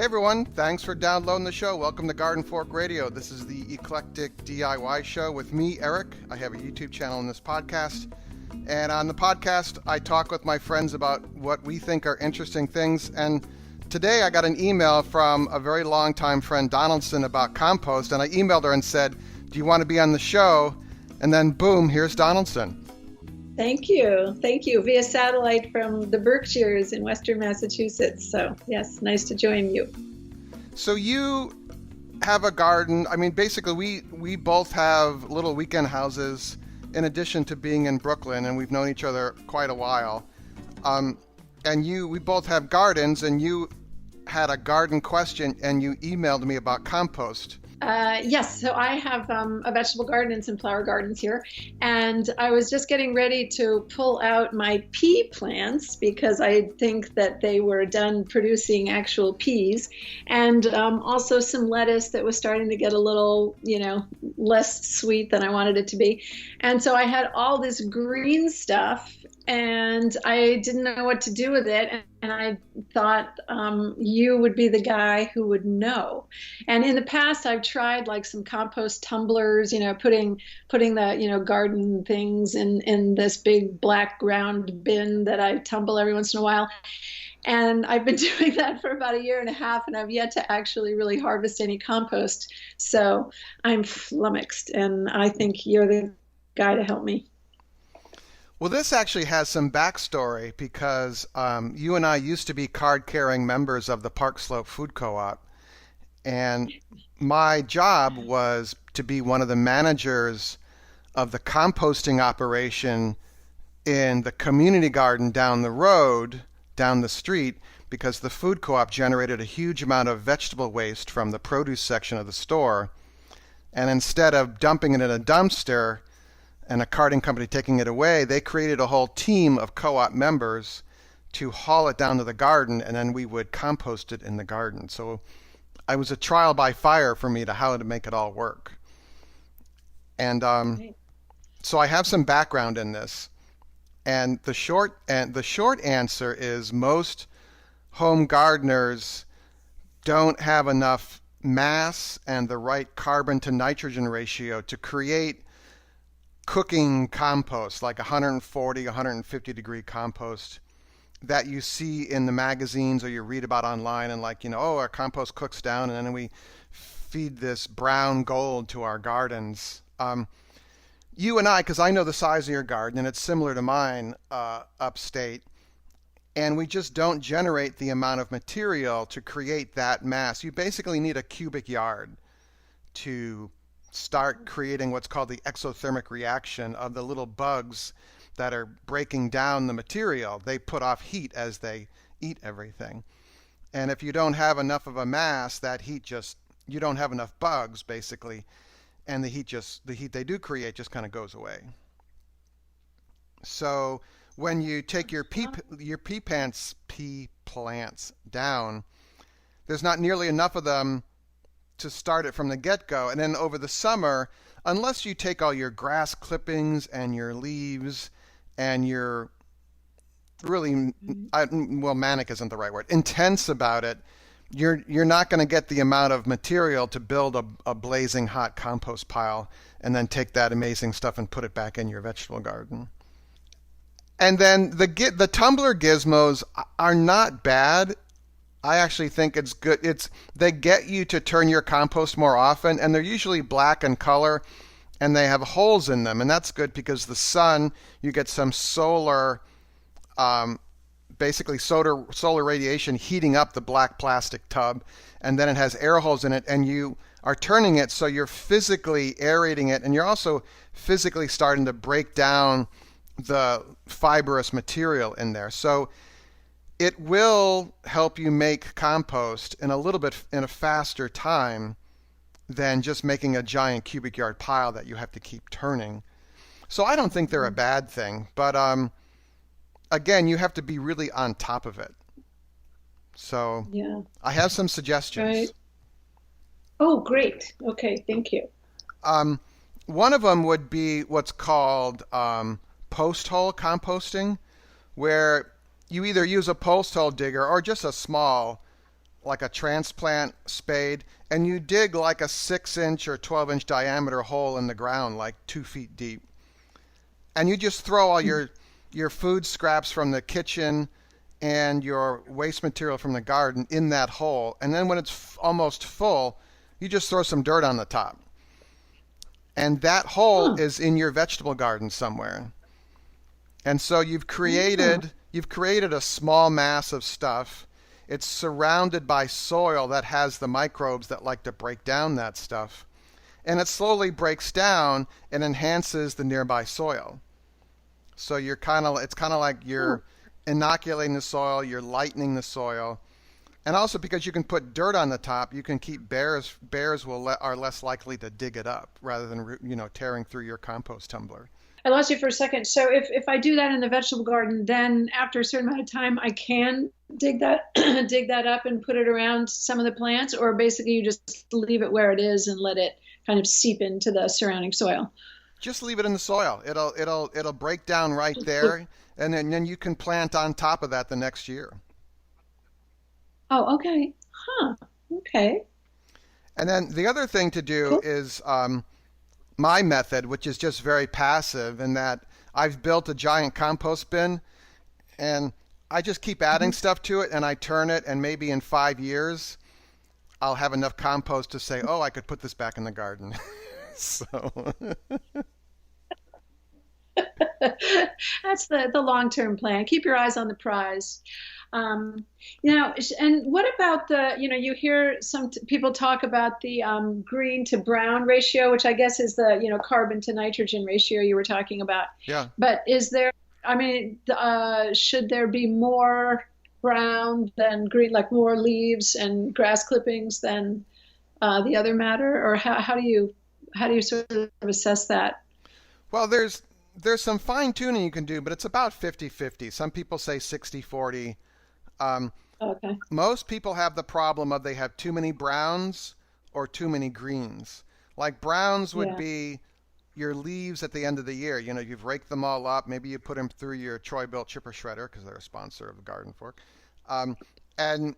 everyone, thanks for downloading the show. Welcome to Garden Fork Radio. This is the Eclectic DIY show with me, Eric. I have a YouTube channel in this podcast. And on the podcast, I talk with my friends about what we think are interesting things. And today I got an email from a very long-time friend, Donaldson, about compost. And I emailed her and said, do you want to be on the show? And then boom, here's Donaldson. Thank you. Thank you. Via satellite from the Berkshires in Western Massachusetts. So, yes, nice to join you. So you have a garden. I mean, basically, we both have little weekend houses in addition to being in Brooklyn, and we've known each other quite a while. And we both have gardens, and you had a garden question, and you emailed me about compost. Yes, so I have a vegetable garden and some flower gardens here, and I was just getting ready to pull out my pea plants because I think that they were done producing actual peas, and also some lettuce that was starting to get a little, less sweet than I wanted it to be. And so I had all this green stuff, and I didn't know what to do with it, and I thought you would be the guy who would know. And in the past, I've tried like some compost tumblers, putting the garden things in this big black round bin that I tumble every once in a while. And I've been doing that for about a year and a half, and I've yet to actually really harvest any compost. So I'm flummoxed, and I think you're the guy to help me. Well, this actually has some backstory because you and I used to be card-carrying members of the Park Slope Food Co-op, and my job was to be one of the managers of the composting operation in the community garden down the road, down the street, because the food co-op generated a huge amount of vegetable waste from the produce section of the store, and instead of dumping it in a dumpster and a carting company taking it away, they created a whole team of co-op members to haul it down to the garden, and then we would compost it in the garden. So I was a trial by fire for me to how to make it all work. And so I have some background in this. And the short answer is most home gardeners don't have enough mass and the right carbon to nitrogen ratio to create cooking compost, like 140, 150 degree compost that you see in the magazines or you read about online, and our compost cooks down and then we feed this brown gold to our gardens. You and I, because I know the size of your garden and it's similar to mine upstate, and we just don't generate the amount of material to create that mass. You basically need a cubic yard to start creating what's called the exothermic reaction of the little bugs that are breaking down the material. They put off heat as they eat everything. And if you don't have enough of a mass, you don't have enough bugs basically, and the heat they do create just kind of goes away. So when you take your pea plants down, there's not nearly enough of them to start it from the get-go. And then over the summer, unless you take all your grass clippings and your leaves and you're really, manic isn't the right word, intense about it, you're not going to get the amount of material to build a blazing hot compost pile and then take that amazing stuff and put it back in your vegetable garden. And then the tumbler gizmos are not bad. I actually think it's good. They get you to turn your compost more often, and they're usually black in color, and they have holes in them, and that's good because the sun, you get some solar, basically solar radiation heating up the black plastic tub, and then it has air holes in it, and you are turning it so you're physically aerating it, and you're also physically starting to break down the fibrous material in there. So it will help you make compost in a faster time than just making a giant cubic yard pile that you have to keep turning. So I don't think they're a bad thing, but again, you have to be really on top of it. So yeah. I have some suggestions. Right. Oh, great. Okay, thank you. One of them would be what's called post hole composting, where you either use a post hole digger or just a small like a transplant spade, and you dig like a 6-inch or 12-inch diameter hole in the ground, like 2 feet deep, and you just throw all your food scraps from the kitchen and your waste material from the garden in that hole, and then when it's almost full, you just throw some dirt on the top, and that hole Huh. is in your vegetable garden somewhere. And so Yeah. you've created a small mass of stuff. It's surrounded by soil that has the microbes that like to break down that stuff. And it slowly breaks down and enhances the nearby soil. So it's kind of like Oh, you're inoculating the soil, you're lightening the soil. And also because you can put dirt on the top, you can keep are less likely to dig it up rather than tearing through your compost tumbler. I lost you for a second. So if I do that in the vegetable garden, then after a certain amount of time, I can dig that dig that up and put it around some of the plants, or basically you just leave it where it is and let it kind of seep into the surrounding soil. Just leave it in the soil. It'll break down right there, and then you can plant on top of that the next year. Oh, okay. Huh. Okay. And then the other thing to do Cool. is my method, which is just very passive, in that I've built a giant compost bin, and I just keep adding Mhm. stuff to it, and I turn it, and maybe in 5 years I'll have enough compost to say, oh, I could put this back in the garden. So That's the long-term plan. Keep your eyes on the prize. Um, and what about you hear people talk about the green to brown ratio, which I guess is the, carbon to nitrogen ratio you were talking about. yeah. But I mean, should there be more brown than green, like more leaves and grass clippings than the other matter? Or how do you sort of assess that? Well, there's some fine tuning you can do, but it's about 50-50. Some people say 60-40. Um, Okay. Most people have the problem of they have too many browns or too many greens. Like browns would Yeah. be your leaves at the end of the year. You've raked them all up. Maybe you put them through your Troy-Bilt chipper shredder because they're a sponsor of the Garden Fork. Um, and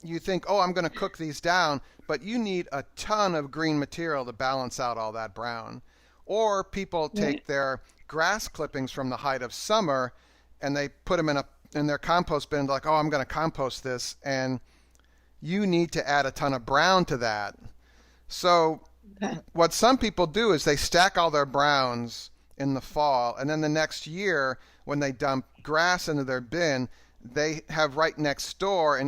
you think, oh, I'm going to cook these down, but you need a ton of green material to balance out all that brown. Or people Right. take their grass clippings from the height of summer and they put them in their compost bin, like, oh, I'm going to compost this, and you need to add a ton of brown to that. So Okay. what some people do is they stack all their browns in the fall, and then the next year when they dump grass into their bin, they have right next door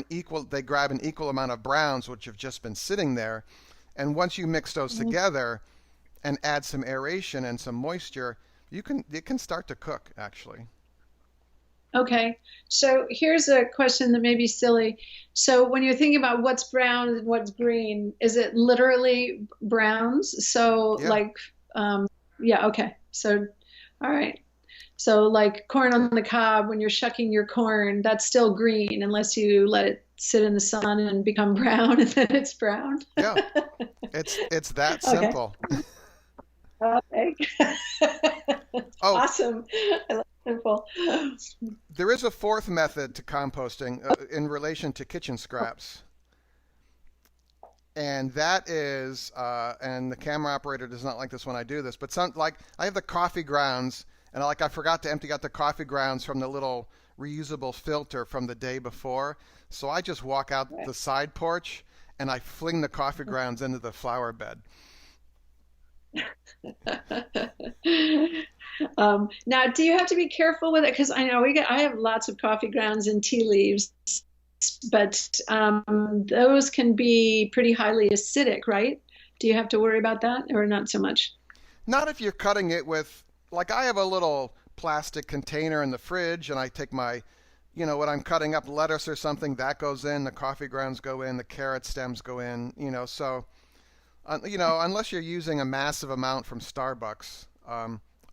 they grab an equal amount of browns which have just been sitting there, and once you mix those together and add some aeration and some moisture, it can start to cook actually. Okay, so here's a question that may be silly. So when you're thinking about what's brown and what's green, is it literally browns? So Yeah. like, yeah, okay. So, all right. So like corn on the cob, when you're shucking your corn, that's still green unless you let it sit in the sun and become brown, and then it's brown. Yeah. It's that Okay. simple. Okay. Oh, Awesome. I like simple. there is a fourth method to composting in relation to kitchen scraps, and that is, and the camera operator does not like this when I do this, but like I have the coffee grounds, and I forgot to empty out the coffee grounds from the little reusable filter from the day before, so I just walk out the side porch and I fling the coffee grounds into the flower bed. Now, do you have to be careful with it? Because I know I have lots of coffee grounds and tea leaves, but those can be pretty highly acidic, right? Do you have to worry about that, or not so much? Not if you're cutting it with, like I have a little plastic container in the fridge, and I take when I'm cutting up lettuce or something, that goes in, the coffee grounds go in, the carrot stems go in, so, unless you're using a massive amount from Starbucks,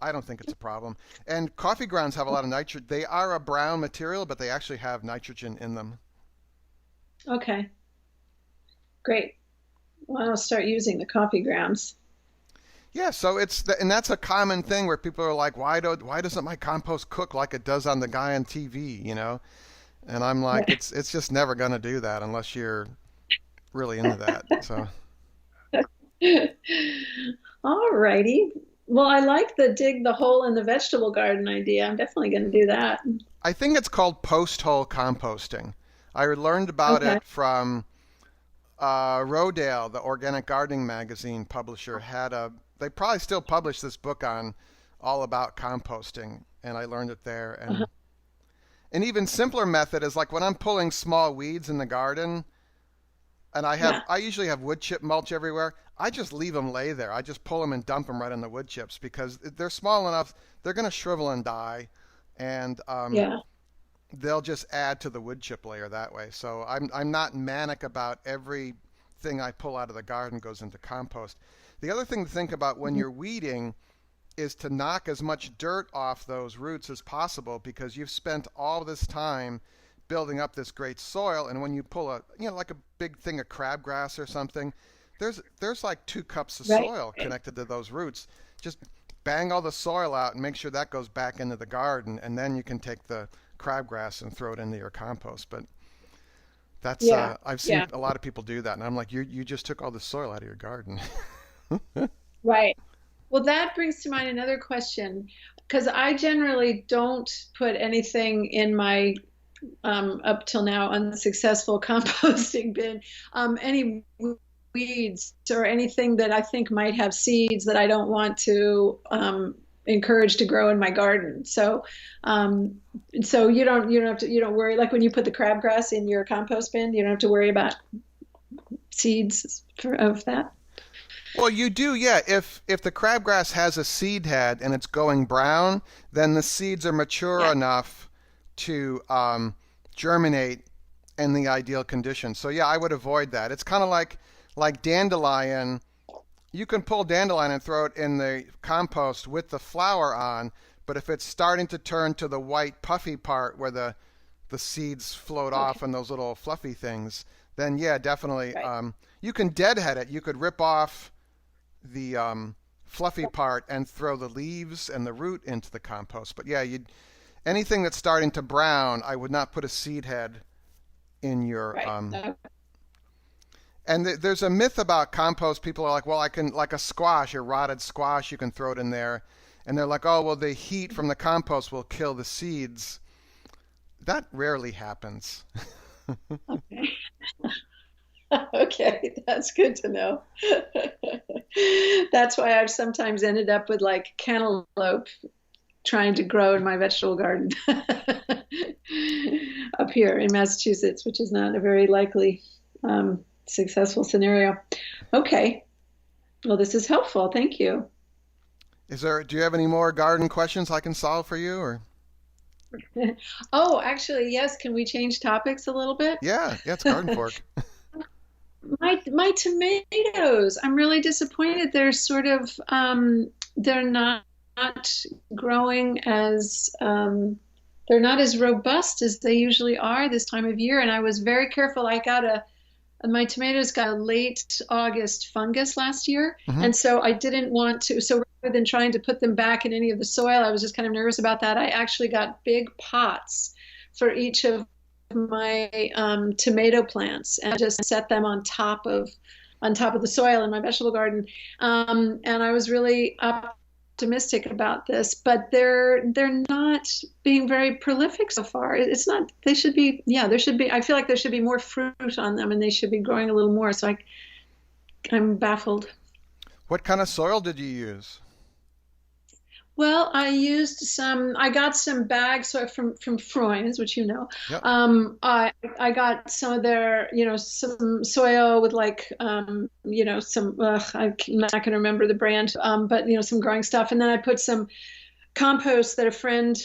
I don't think it's a problem. And coffee grounds have a lot of nitrogen. They are a brown material, but they actually have nitrogen in them. Okay, great. Well, I'll start using the coffee grounds. Yeah, so and that's a common thing where people are like, why doesn't my compost cook like it does on the guy on TV? And I'm like, Yeah. it's just never going to do that unless you're really into that. So All righty. Well, I like the dig the hole in the vegetable garden idea. I'm definitely going to do that. I think it's called post-hole composting. I learned about Okay. it from Rodale, the organic gardening magazine publisher, had a. They probably still publish this book on all about composting, and I learned it there. Uh-huh. And an even simpler method is like when I'm pulling small weeds in the garden, and Yeah. I usually have wood chip mulch everywhere. I just leave them lay there. I just pull them and dump them right on the wood chips because they're small enough. They're going to shrivel and die, and Yeah. they'll just add to the wood chip layer that way. So I'm not manic about everything I pull out of the garden goes into compost. The other thing to think about when Mhm. you're weeding is to knock as much dirt off those roots as possible because you've spent all this time building up this great soil, and when you pull a like a big thing of crabgrass or something, there's like 2 cups of Right. soil connected to those roots. Just bang all the soil out and make sure that goes back into the garden, and then you can take the crabgrass and throw it into your compost. But that's Yeah. I've seen Yeah. a lot of people do that, and I'm like, you just took all the soil out of your garden. Right. Well, that brings to mind another question because I generally don't put anything in my up till now unsuccessful composting bin, any weeds or anything that I think might have seeds that I don't want to encourage to grow in my garden. Um, so you don't worry like when you put the crabgrass in your compost bin, you don't have to worry about seeds of that. Well, you do, yeah. If the crabgrass has a seed head and it's going brown, then the seeds are mature Yeah. enough to germinate in the ideal conditions. So yeah, I would avoid that. It's kind of like dandelion. You can pull dandelion and throw it in the compost with the flower on, but if it's starting to turn to the white puffy part where the seeds float Okay. off and those little fluffy things, then yeah, definitely. Right. You can deadhead it. You could rip off the fluffy part and throw the leaves and the root into the compost. But yeah, you anything that's starting to brown, I would not put a. Seed head in your Right. and there's a myth about compost. People are like, well, I can like a squash, a rotted squash, you can throw it in there, and they're like, oh, well, the heat from the compost will kill the seeds. That rarely happens. Okay. Okay, that's good to know. That's why I've sometimes ended up with like cantaloupe trying to grow in my vegetable garden up here in Massachusetts, which is not a very likely successful scenario. Okay, well, this is helpful. Thank you. Do you have any more garden questions I can solve for you or? Oh, actually, yes. Can we change topics a little bit? Yeah, yeah, it's garden fork. My tomatoes. I'm really disappointed. They're not growing as they're not as robust as they usually are this time of year. And I was very careful. My tomatoes got a late August fungus last year, Hmm. and so I didn't want to. So rather than trying to put them back in any of the soil, I was just kind of nervous about that. I actually got big pots for each of my tomato plants and just set them on top of the soil in my vegetable garden. And I was really optimistic about this, but they're not being very prolific so far. It's not. They should be. Yeah, there should be. I feel like there should be more fruit on them, and they should be growing a little more. I'm baffled. What kind of soil did you use? Well, I got some bags so from Freund's, which you know. Yep. I got some of their, some soil with like, some, I'm not going to remember the brand, but, some growing stuff. And then I put some compost that a friend,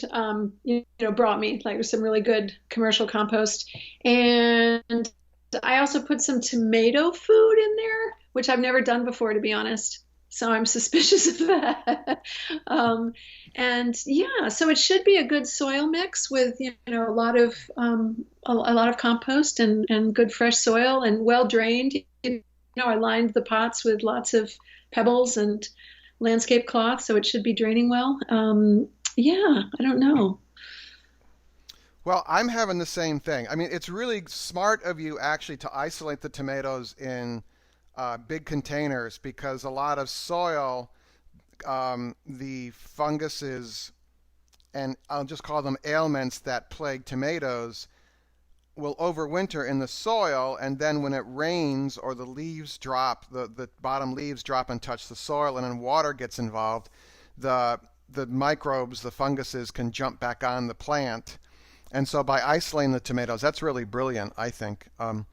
brought me, like some really good commercial compost. And I also put some tomato food in there, which I've never done before, to be honest. So I'm suspicious of that. And yeah, so it should be a good soil mix with a lot of a lot of compost and good fresh soil and well drained. I lined the pots with lots of pebbles and landscape cloth, so it should be draining well. Yeah, I don't know. Well, I'm having the same thing. I mean, it's really smart of you actually to isolate the tomatoes in big containers because a lot of soil, the funguses, and I'll just call them ailments that plague tomatoes, will overwinter in the soil, and then when it rains or the leaves drop, the bottom leaves drop and touch the soil, and then water gets involved, the microbes, the funguses can jump back on the plant. And so by isolating the tomatoes, that's really brilliant, I think. And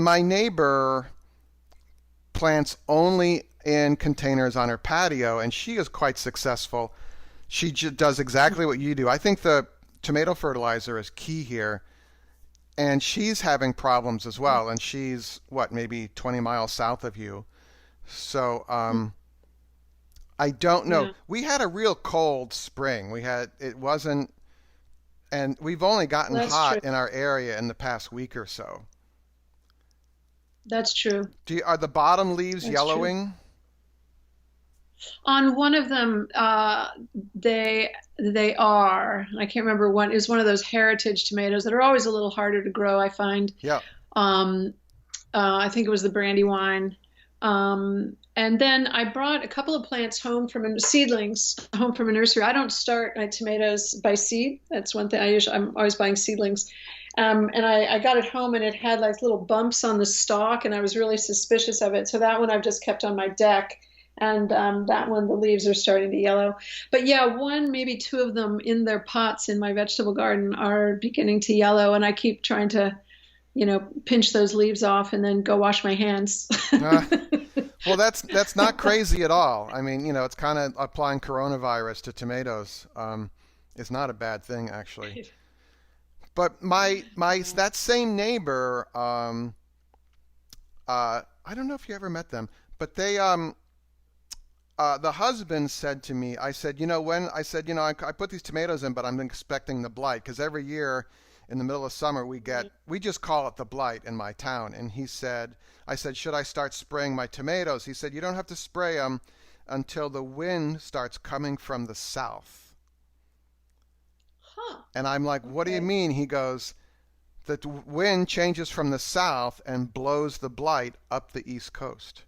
my neighbor plants only in containers on her patio, and she is quite successful. She does exactly what you do. I think the tomato fertilizer is key here, and she's having problems as well. And she's what, maybe 20 miles south of you. So I don't know. Yeah, We had a real cold spring. It wasn't, and we've only gotten that's true. hot in our area in the past week or so. That's true. Are the bottom leaves That's true. yellowing? On one of them, they are. I can't remember one. It was one of those heritage tomatoes that are always a little harder to grow, I find. Yeah. Um, I think it was the brandywine. And then I brought a couple of plants home from seedlings home from a nursery. I don't start my tomatoes by seed. That's one thing I'm always buying seedlings. And I got it home and it had like little bumps on the stalk, and I was really suspicious of it. So that one I've just kept on my deck. And that one, the leaves are starting to yellow. But yeah, one, maybe two of them in their pots in my vegetable garden are beginning to yellow. And I keep trying to, pinch those leaves off and then go wash my hands. Uh, well, that's not crazy at all. I mean, it's kind of applying coronavirus to tomatoes. It's not a bad thing actually. But my that same neighbor, I don't know if you ever met them, but they the husband said to me, I said, I put these tomatoes in, but I'm expecting the blight because every year in the middle of summer we just call it the blight in my town. And I said, should I start spraying my tomatoes? He said, you don't have to spray them until the wind starts coming from the south. Huh. And I'm like, what do you Okay. mean? He goes, the wind changes from the south and blows the blight up the east coast.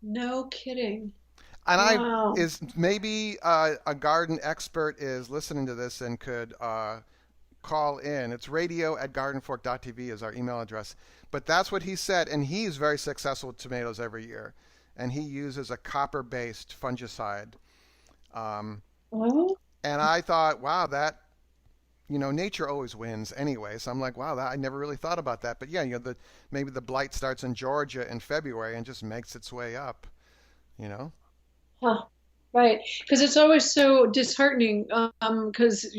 No kidding. And I Wow. is maybe a garden expert is listening to this and could call in. It's radio@gardenfork.tv is our email address. But that's what he said, and he's very successful with tomatoes every year. And he uses a copper-based fungicide. Um, Oh, and I thought, wow, nature always wins anyway. So I'm like, wow, I never really thought about that. But yeah, maybe the blight starts in Georgia in February and just makes its way up, you know? huh. Right. Because it's always so disheartening. Because,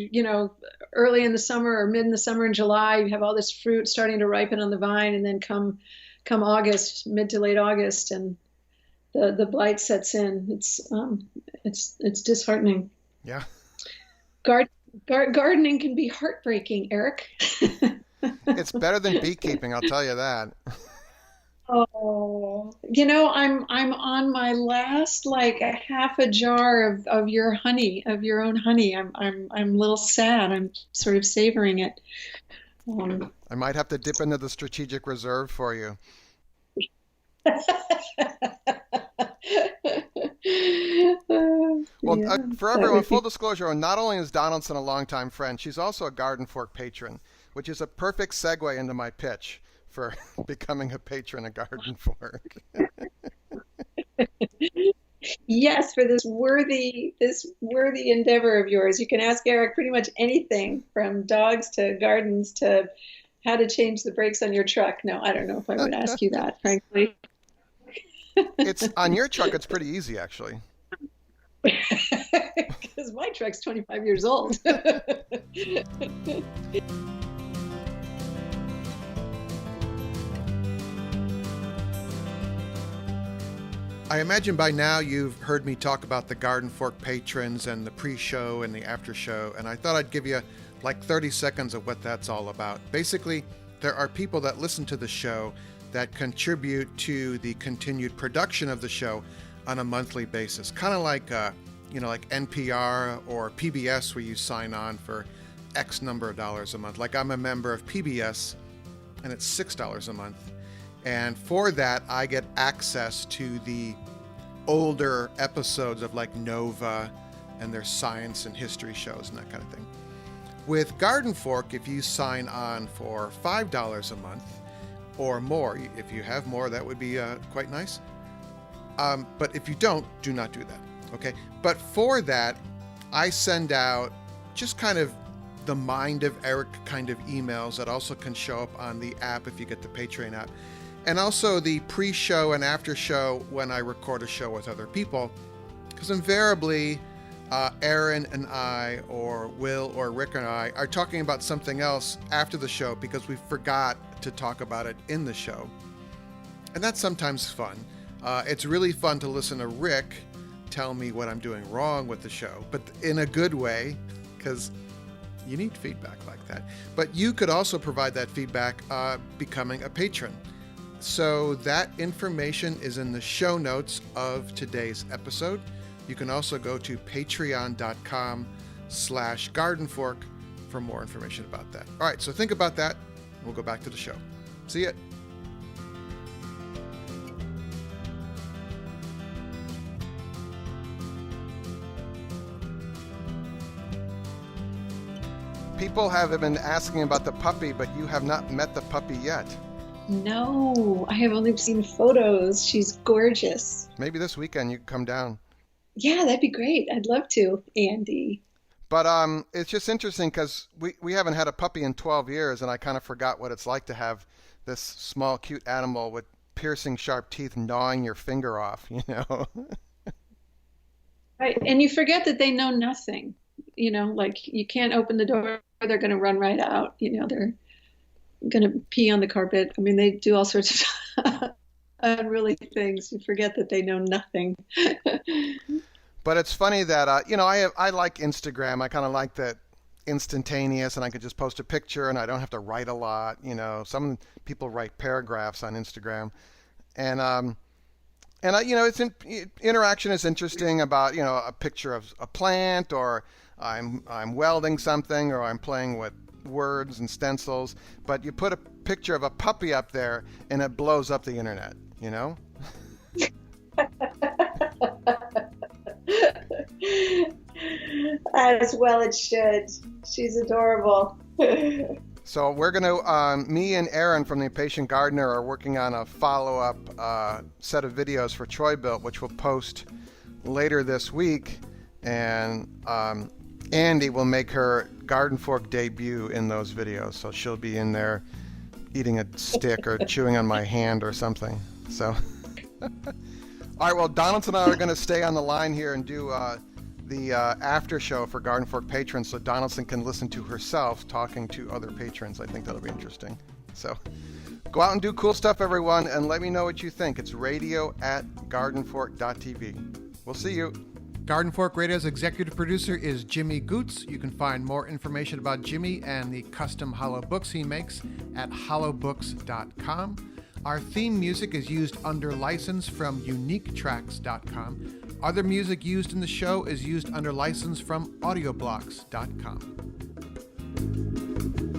early in the summer or mid in the summer in July, you have all this fruit starting to ripen on the vine, and then come August, mid to late August, and the blight sets in. It's disheartening. Yeah. Gard, Gardening can be heartbreaking, Eric. It's better than beekeeping, I'll tell you that. Oh, I'm on my last like a half a jar of your honey, of your own honey. I'm a little sad. I'm sort of savoring it. Um, I might have to dip into the strategic reserve for you. Well, yeah, for that everyone, would full be. disclosure, not only is Donaldson a longtime friend, she's also a Garden Fork patron, which is a perfect segue into my pitch for becoming a patron of Garden Fork. Yes, for this worthy endeavor of yours. You can ask Eric pretty much anything from dogs to gardens to how to change the brakes on your truck. No, I don't know if I would ask you that, frankly. It's on your truck, it's pretty easy actually. Because my truck's 25 years old. I imagine by now you've heard me talk about the Garden Fork patrons and the pre-show and the after-show, and I thought I'd give you like 30 seconds of what that's all about. Basically, there are people that listen to the show that contribute to the continued production of the show on a monthly basis, kind of like like NPR or PBS, where you sign on for X number of dollars a month. Like I'm a member of PBS and it's $6 a month. And for that, I get access to the older episodes of like Nova and their science and history shows and that kind of thing. With Garden Fork, if you sign on for $5 a month or more, if you have more, that would be quite nice. But if you don't, do not do that. Okay. But for that, I send out just kind of the Mind of Eric kind of emails that also can show up on the app if you get the Patreon app. And also the pre-show and after show when I record a show with other people. Because invariably, Aaron and I, or Will or Rick and I, are talking about something else after the show because we forgot to talk about it in the show. And that's sometimes fun. It's really fun to listen to Rick tell me what I'm doing wrong with the show, but in a good way, because you need feedback like that. But you could also provide that feedback becoming a patron. So that information is in the show notes of today's episode. You can also go to patreon.com/gardenfork for more information about that. All right, so think about that, and we'll go back to the show. See ya. People have been asking about the puppy, but you have not met the puppy yet. No, I have only seen photos. She's gorgeous. Maybe this weekend you can come down. Yeah, that'd be great. I'd love to, Andy. But it's just interesting because we haven't had a puppy in 12 years, and I kind of forgot what it's like to have this small, cute animal with piercing, sharp teeth gnawing your finger off, you know? Right, and you forget that they know nothing. You know, like you can't open the door, they're going to run right out. You know, they're going to pee on the carpet. I mean, they do all sorts of unruly things. You forget that they know nothing. But it's funny that, you know, I like Instagram. I kind of like that instantaneous, and I could just post a picture and I don't have to write a lot. You know, some people write paragraphs on Instagram. And you know, interaction is interesting about, you know, a picture of a plant, or I'm welding something, or I'm playing with words and stencils. But you put a picture of a puppy up there and it blows up the internet, you know? As well it should. She's adorable. So we're going to, me and Aaron from The Impatient Gardener are working on a follow-up set of videos for Troy Built, which we'll post later this week. And Andy will make her Garden Fork debut in those videos. So she'll be in there eating a stick or chewing on my hand or something. So, all right, well, Donaldson and I are going to stay on the line here and do the after show for Garden Fork patrons, so Donaldson can listen to herself talking to other patrons. I think that'll be interesting. So go out and do cool stuff, everyone, and let me know what you think. It's radio@gardenfork.tv. We'll see you. Garden Fork Radio's executive producer is Jimmy Goots. You can find more information about Jimmy and the custom hollow books he makes at hollowbooks.com. Our theme music is used under license from uniquetracks.com. Other music used in the show is used under license from audioblocks.com.